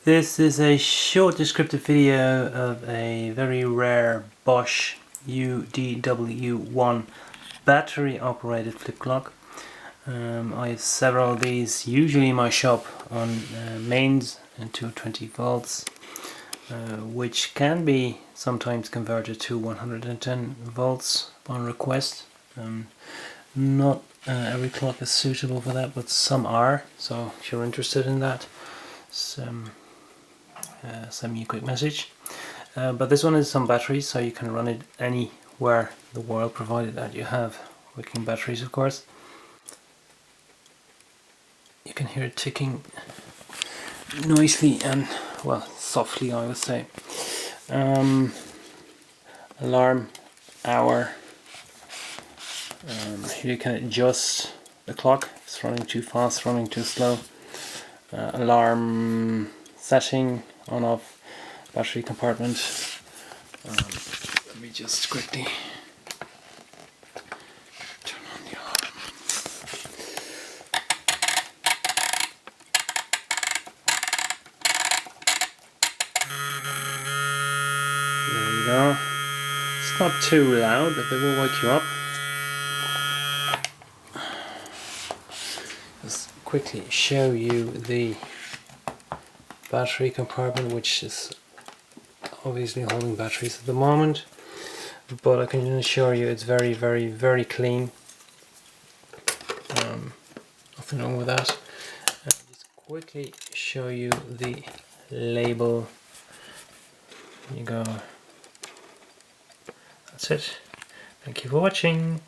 This is a short descriptive video of a very rare Bosch UDW1 battery operated flip clock. I have several of these usually in my shop on mains and 220 volts, which can be sometimes converted to 110 volts on request. Not every clock is suitable for that, but some are, so if you're interested in that, send me a quick message. But this one is some batteries, so you can run it anywhere in the world, provided that you have working batteries, of course. You can hear it ticking nicely and, well, softly, I would say. Alarm, hour. Here you can adjust the clock if it's running too fast, running too slow. Alarm setting, on off, battery compartment. Let me just quickly turn on the alarm. There you go. It's not too loud, but it will wake you up. Just quickly show you the battery compartment, which is obviously holding batteries at the moment, but I can assure you it's very clean. Nothing wrong with that. Just quickly show you the label. There you go. That's it. Thank you for watching.